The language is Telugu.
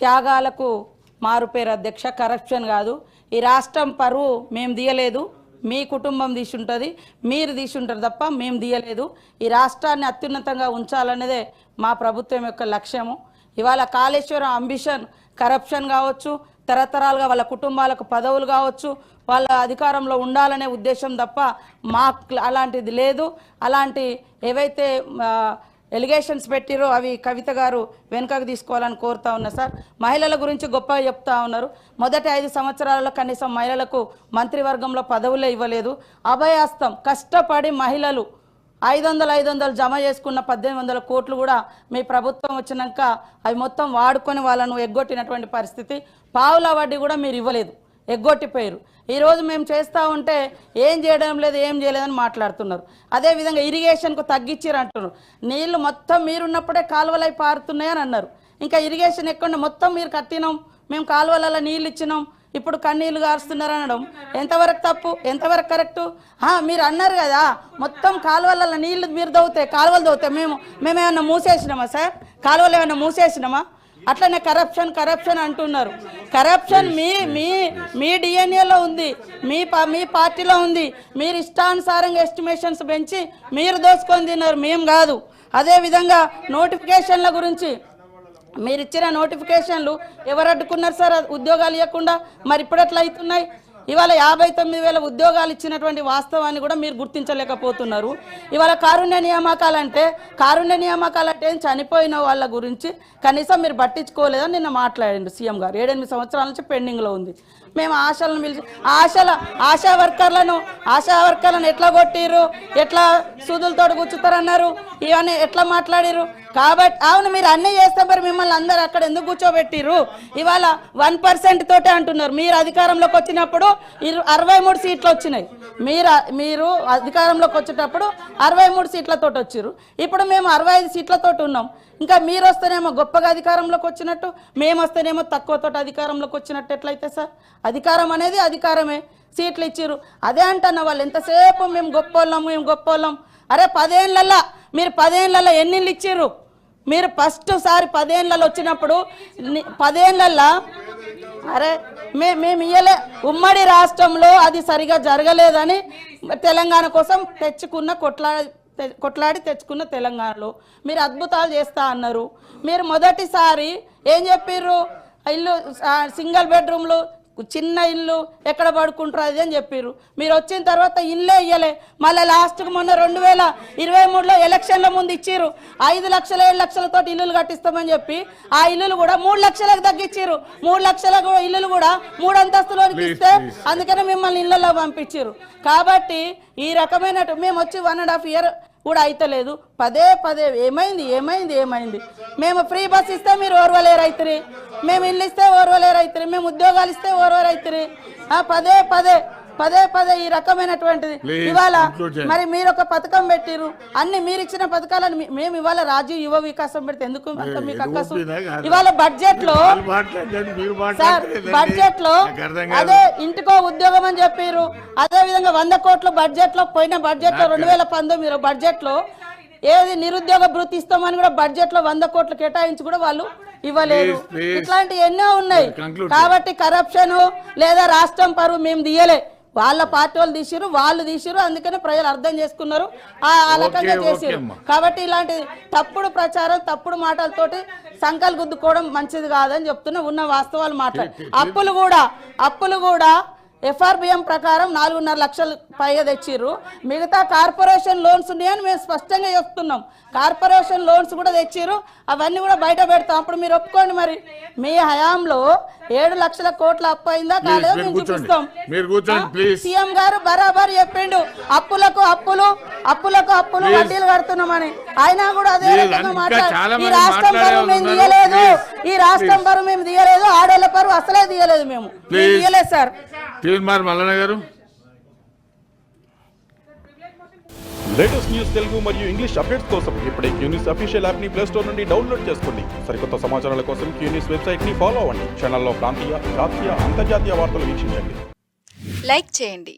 త్యాగాలకు మారుపేరు అధ్యక్ష, కరప్షన్ కాదు. ఈ రాష్ట్రం పరువు మేము తీయలేదు, మీ కుటుంబం తీసుంటుంది, మీరు తీసుంటారు తప్ప మేము తీయలేదు. ఈ రాష్ట్రాన్ని అత్యున్నతంగా ఉంచాలనేదే మా ప్రభుత్వం యొక్క లక్ష్యము. ఇవాళ కాళేశ్వరం అంబిషన్ కరప్షన్ కావచ్చు, తరతరాలుగా వాళ్ళ కుటుంబాలకు పదవులు కావచ్చు, వాళ్ళ అధికారంలో ఉండాలనే ఉద్దేశం తప్ప మాకు అలాంటిది లేదు. అలాంటి ఏవైతే ఎలిగేషన్స్ పెట్టిరో అవి కవిత గారు వెనుకకు తీసుకోవాలని కోరుతా ఉన్నా సార్. మహిళల గురించి గొప్పగా చెప్తా ఉన్నారు. మొదటి 5 సంవత్సరాలలో కనీసం మహిళలకు మంత్రివర్గంలో పదవులే ఇవ్వలేదు. అభయాస్తం కష్టపడి మహిళలు 500 జమ చేసుకున్న 1800 కోట్లు కూడా మీ ప్రభుత్వం వచ్చినాక అవి మొత్తం వాడుకొని వాళ్ళను ఎగ్గొట్టినటువంటి పరిస్థితి. పావుల వడ్డీ కూడా మీరు ఇవ్వలేదు, ఎగ్గొట్టిపోయారు. ఈరోజు మేము చేస్తూ ఉంటే ఏం చేయడం లేదు, ఏం చేయలేదని మాట్లాడుతున్నారు. అదేవిధంగా ఇరిగేషన్కు తగ్గించారు అంటున్నారు. నీళ్లు మొత్తం మీరున్నప్పుడే కాలువలై పారుతున్నాయని అన్నారు. ఇంకా ఇరిగేషన్ ఎక్కడ మొత్తం మీరు కట్టినాం, మేము కాలువలలో నీళ్ళు ఇచ్చినాం, ఇప్పుడు కన్నీళ్లు గారుస్తున్నారు అనడం ఎంతవరకు తప్పు, ఎంతవరకు కరెక్టు? మీరు అన్నారు కదా మొత్తం కాలువలలో నీళ్లు మీరు దవ్వుతాయి, కాలువలు దవ్వుతాయి, మేమేమన్నా మూసేసినామా సార్? కాలువలు ఏమన్నా మూసేసినామా? అట్లనే కరప్షన్ అంటున్నారు. కరప్షన్ మీ డిఎన్ఏలో ఉంది, మీ పార్టీలో ఉంది. మీరు ఇష్టానుసారంగా ఎస్టిమేషన్స్ పెంచి మీరు దోసుకొని తిన్నారు, మేము కాదు. అదేవిధంగా నోటిఫికేషన్ల గురించి మీరు ఇచ్చిన నోటిఫికేషన్లు ఎవరు అడ్డుకున్నారు సార్ ఉద్యోగాలు ఇవ్వకుండా? మరి ఇప్పుడు ఎట్లా అవుతున్నాయి? ఇవాళ 59,000 ఉద్యోగాలు ఇచ్చినటువంటి వాస్తవాన్ని కూడా మీరు గుర్తించలేకపోతున్నారు. ఇవాళ కారుణ్య నియామకాలంటే చనిపోయిన వాళ్ళ గురించి కనీసం మీరు పట్టించుకోలేదని నిన్న మాట్లాడండి సీఎం గారు. 7-8 సంవత్సరాల నుంచి పెండింగ్లో ఉంది. మేము ఆశలను పిలిచి ఆశా వర్కర్లను ఎట్లా కొట్టిరు, ఎట్లా సూదులతో కూర్చుతారన్నారు, ఇవన్నీ ఎట్లా మాట్లాడిరు? కాబట్టి అవును మీరు అన్నీ చేస్తే మరి మిమ్మల్ని అందరు అక్కడ ఎందుకు కూర్చోబెట్టిరు? ఇవాళ 1% తోటే అంటున్నారు. మీరు అధికారంలోకి వచ్చినప్పుడు 63 సీట్లు వచ్చినాయి. మీరు అధికారంలోకి వచ్చేటప్పుడు 63 సీట్లతో వచ్చారు. ఇప్పుడు మేము 65 సీట్లతో ఉన్నాం. ఇంకా మీరు వస్తేనేమో గొప్పగా అధికారంలోకి వచ్చినట్టు, మేము వస్తేనేమో తక్కువతో అధికారంలోకి వచ్చినట్టు ఎట్లయితే సార్? అధికారం అనేది అధికారమే. సీట్లు ఇచ్చిర్రు అదే అంటున్న వాళ్ళు ఎంతసేపు మేము గొప్పోళ్ళం. అరే 10 ఏళ్ళల్లో మీరు 10 ఏళ్ళల్లో ఎన్ని ఇళ్ళు ఇచ్చిర్రు? మీరు ఫస్ట్ సారి 10 ఏళ్ళలో వచ్చినప్పుడు 10 ఏళ్ళల్లో అరే మేము ఇయ్యలే. ఉమ్మడి రాష్ట్రంలో అది సరిగా జరగలేదని తెలంగాణ కోసం కొట్లాడి తెచ్చుకున్న తెలంగాణలో మీరు అద్భుతాలు చేస్తా అన్నారు. మీరు మొదటిసారి ఏం చెప్పిర్రు? ఇల్లు సింగిల్ బెడ్రూమ్లు, చిన్న ఇల్లు ఎక్కడ పడుకుంటారు అది అని చెప్పారు. మీరు వచ్చిన తర్వాత ఇల్లే ఇయ్యలే. మళ్ళీ లాస్ట్కి మొన్న 2023లో ఎలక్షన్ల ముందు ఇచ్చిర్రు 5 లక్షలు 7 లక్షలతో ఇల్లులు కట్టిస్తామని చెప్పి ఆ ఇల్లులు కూడా 3 లక్షలకు తగ్గించారు. 3 లక్షల ఇల్లులు కూడా 3 అంతస్తులోనికి ఇస్తే అందుకనే మిమ్మల్ని ఇళ్లలో పంపించారు. కాబట్టి ఈ రకమైన మేము వచ్చి 1.5 ఇయర్ కూడా అయితలేదు. పదే ఏమైంది? మేము ఫ్రీ బస్ ఇస్తే మీరు ఓర్వలేరైతురి, మేము ఇల్లు ఇస్తే ఓర్వలేరైతురి, మేము ఉద్యోగాలు ఇస్తే ఓర్వరైతురి. పదే ఈ రకమైనటువంటిది. ఇవాళ మరి మీరు ఒక పథకం పెట్టిరు, అన్ని మీరు ఇచ్చిన పథకాలను మేము ఇవాళ రాజీవ్ యువ వికాసం పెడితే ఎందుకు మీకు అక్కసు? ఇవాళ బడ్జెట్ లో అదే ఇంటికో ఉద్యోగం అని చెప్పారు. అదే విధంగా 100 కోట్లు బడ్జెట్ లో పోయిన బడ్జెట్ లో 2019 బడ్జెట్ లో ఏది నిరుద్యోగ భృతి ఇస్తామని కూడా బడ్జెట్ లో 100 కోట్లు కేటాయించి కూడా వాళ్ళు ఇవ్వలేదు. ఇట్లాంటి ఎన్నో ఉన్నాయి. కాబట్టి కరప్షన్ లేదా రాష్ట్రం పరువు మేము తీయలే, వాళ్ళ పార్టీ వాళ్ళు తీసిరు. అందుకనే ప్రజలు అర్థం చేసుకున్నారు, ఆ రకంగా చేసిరు. కాబట్టి ఇలాంటి తప్పుడు ప్రచారం, తప్పుడు మాటలతోటి సంకల్ గుద్దుకోవడం మంచిది కాదని చెప్తున్నా. ఉన్న వాస్తవాలు మాట్లాడి అప్పులు కూడా FRBM ప్రకారం 4.5 లక్షలు పైగా తెచ్చిర్రు. మిగతా కార్పొరేషన్ లోన్స్ ఉన్నాయని మేము స్పష్టంగా చెప్తున్నాం. కార్పొరేషన్ లోన్స్ కూడా తెచ్చిర్రు, అవన్నీ కూడా బయట పెడతాం. అప్పుడు మీరు ఒప్పుకోండి. మరి మీ హయాంలో 7 లక్షల కోట్ల అప్పు అయిందా కాలేదో మేము చూపిస్తాం. సీఎం గారు బరాబర్ చెప్పిండు అప్పులకు అప్పులు వడ్డీలు కడుతున్నామని. అయినా కూడా అదే రకంగా మాట్లాడు. ఈ రాష్ట్రం పరువు మేము తీయలేదు, ఆడోళ్ళ పరువు అసలే తీయలేదు, మేము తీయలేదు సార్. లేటెస్ట్ న్యూస్ తెలుగు మరియు ఇంగ్లీష్ అప్డేట్స్ కోసం ఇప్పుడే క్యూన్యూస్ అఫీషియల్ యాప్ ని ప్లే స్టోర్ నుండి డౌన్లోడ్ చేసుకోండి. సరికొత్త సమాచారాల కోసం క్యూన్యూస్ వెబ్సైట్ ని ఫాలో అవ్వండి. ఛానల్లో ప్రాంతీయ, జాతీయ, అంతర్జాతీయ వార్తలు వీక్షించండి. లైక్ చేయండి.